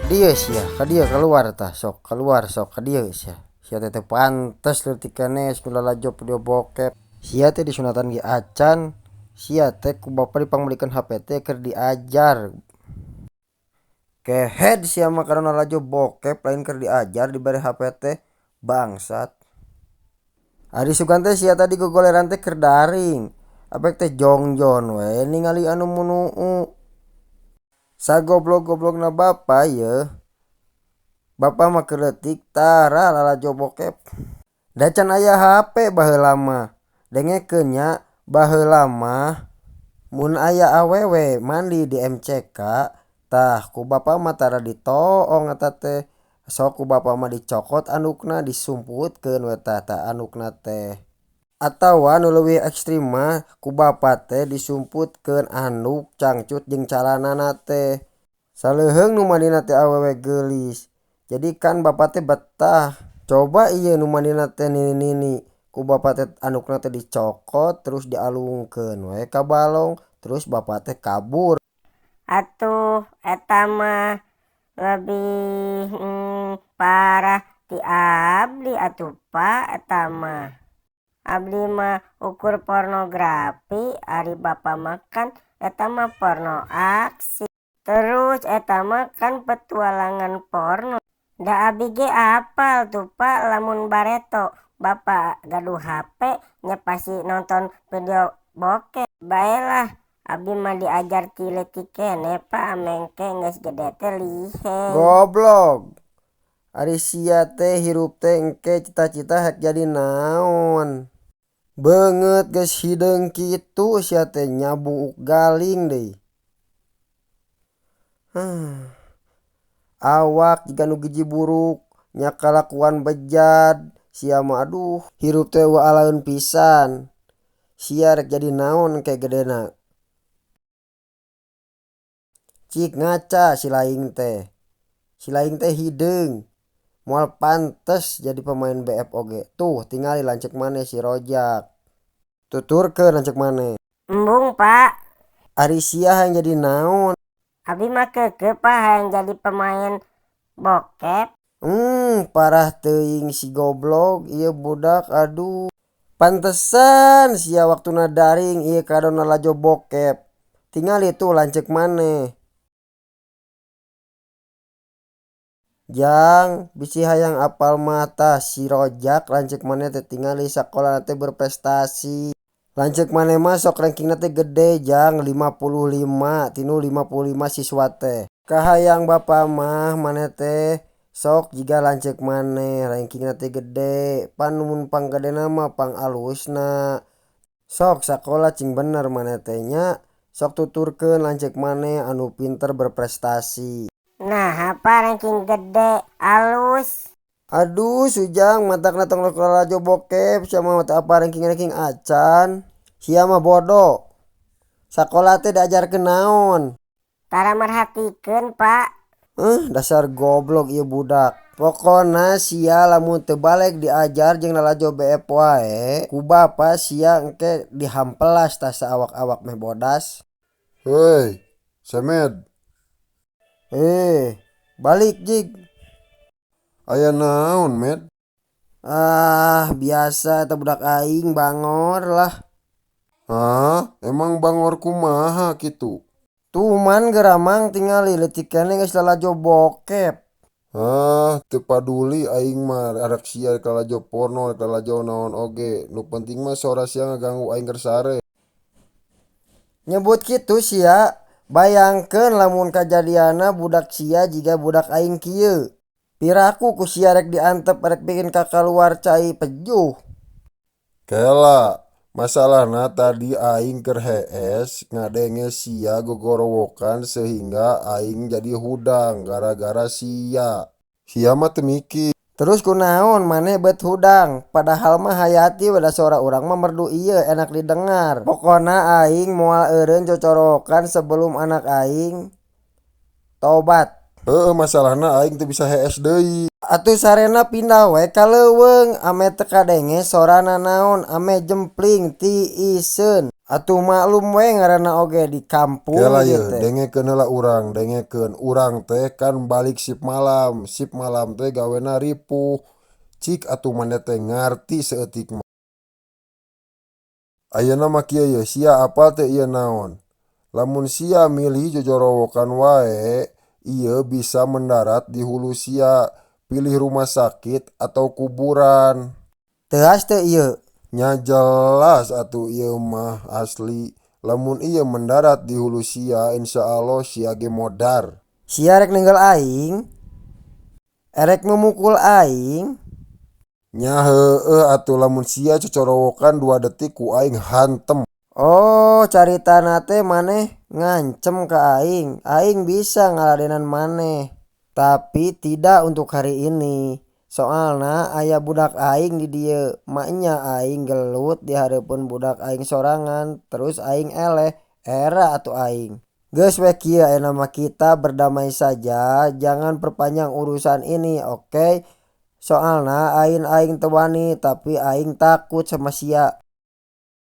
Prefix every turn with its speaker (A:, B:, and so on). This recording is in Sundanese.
A: Dia sia ka dia keluar tah sok keluar sok ka dia sia teh pantes leutikane sekolah job video bokep sia teh disunatan ge acan sia teh ku bapa dipangbelikan HP teh keur diajar kehead sia mah karena lajo bokep lain keur diajar dibari HP teh bangsat. Ari sugan teh sia tadi gogoleran teh keur daring apek teh jongjon we ningali anu munuu sagoblok-goblokna bapa ye. Bapak mah keuletik tara lalajo bokep. Da can aya HP baheula mah. Dengekeun nya baheula mah mun aya awewe mandi di MCK tah ku bapa mah tara ditoong eta teh. Sok ku bapa mah dicokot andukna disumputkeun we tah andukna teh. Atawa nu leuwih ekstrim mah ku bapa teh disumputkeun anduk cangcut jeung calanana teh. Saleuheung nu mandina teh awewe geulis. Jadi kan bapak teh betah coba iya nu mandina teh nini ku bapak teh andukna teh dicokot terus dialungkeun we ka balong terus bapak teh kabur.
B: Atuh eta mah lebih parah ti abdi atuh Pak. Eta mah abdi mah ukur pornografi ari bapak makan eta mah porno aksi. Terus eta mah kan petualangan porno. Da abdi ge apal tuh Pak lamun bareto bapak gaduh HP nya pasti nonton video bokep. Baelah abdi mah diajar ti leutik keneh Pak amengke geus gede teh liheng.
A: Goblok. Ari sia teh hirup teh engke cita-cita hek jadi naon. Beungeut geus hideung kitu sia teh nyabuuk galing deui. Awak jiga nu giji buruk nya kalakuan bejat sia mah aduh hirup teh waalaeun pisan. Sia rek jadi naon engke gedena. Cik ngaca si laing teh. Si laing teh hideung. Moal pantes jadi pemain BF oge. Tuh tingali lancek maneh si Rojak. Tuturkeun lancek maneh.
B: Embung Pak.
A: Ari sia hayang jadi naon?
B: Abdi mah keukeuh Pak hayang jadi pemain bokep.
A: Parah teuing si goblok ieu budak aduh. Pantesan sia waktuna daring ieu kadona lajo bokep. Tingali tuh lancek maneh. Jang bisi hayang apal mata si Rojak lancek maneh teh tingali sakola teh berprestasi. Lancek maneh mah sok rankingna teh gede jang 55 tinu 55 siswa teh. Kahayang bapa mah maneh teh sok jiga lancek maneh rankingna teh gede. Pan mun panggedena mah pang alusna. Sok sakola cing bener maneh teh nya. Sok tuturkeun lancek maneh anu pinter berprestasi.
B: Nah apa ranking gede alus.
A: Aduh sujang matakna tong lajo bokep sama mata apa ranking acan. Sia mah bodoh. Sakola teh diajarkeun naon?
B: Tara merhatikeun Pak.
A: Dasar goblok ieu budak. Pokona sia lamun teu balik diajar jeung lalajo BF wae ku bapa sia engke dihampelas tah saawak-awak meh bodas.
C: Hei, Semed,
A: Balik jig.
C: aya naon, Med?
A: Biasa eta budak aing bangor lah.
C: Emang bangor kumaha kitu?
A: Tuman geramang tingali leutik keneh geus lalajo bokep.
C: Teu paduli aing mah arek sia kalajo porno kalajo naon oge. Nu penting mah sora sia ngaganggu aing keur sare.
A: Nyebut kitu sia, bayangkeun lamun kajadianna budak sia jiga budak aing kieu. Piraku ku sia rek diantep rek bikin kakaluar cai pejuh.
C: Kela, masalahna tadi aing keur hees ngadenge sia gogorowokan sehingga aing jadi hudang gara-gara sia. Sia mah teu mikir.
A: Terus kunaon maneh beut hudang, padahal mah hayati wada suara urang mah merdu ieu enak didengar. Pokona aing moal eureun cocorokan sebelum anak aing tobat.
C: Masalahna aing teu bisa hees deui.
A: Atuh sarena pindah we ka leuweung ame teu kadenge sorana naon ame jempling ti iseun. Atuh maklum we ngaranna oge di kampung
C: Kela
A: ieu
C: ye
A: teh.
C: dengekeun heula urang teh kan balik sip malam teh gawena ripuh cik atuh maneh teh ngarti seeutik mah. Ayeuna mah kieu ye sia apal teh ieu naon. Lamun sia milih jojorowokan wae ieu bisa mendarat di hulu sia, pilih rumah sakit atau kuburan.
A: Teuas teu ieu.
C: Nya jelas atuh ieu mah asli. Lamun ieu mendarat di hulu sia insya Allah sia ge modar.
A: Sia rek ninggal aing, erek memukul aing.
C: Nya heueuh atuh lamun sia cocorowokan 2 detik ku aing hantem.
A: Oh, caritana teh maneh ngancem ka aing. Aing bisa ngaladenan maneh, tapi tidak untuk hari ini. Soalna aya budak aing di dieu, maknya aing gelut di hareupeun budak aing sorangan, terus aing eleh, era atuh aing. Geus we kieu ayeuna mah kita berdamai saja, jangan perpanjang urusan ini, oke? Soalna aing teu wani, tapi aing takut sama sia.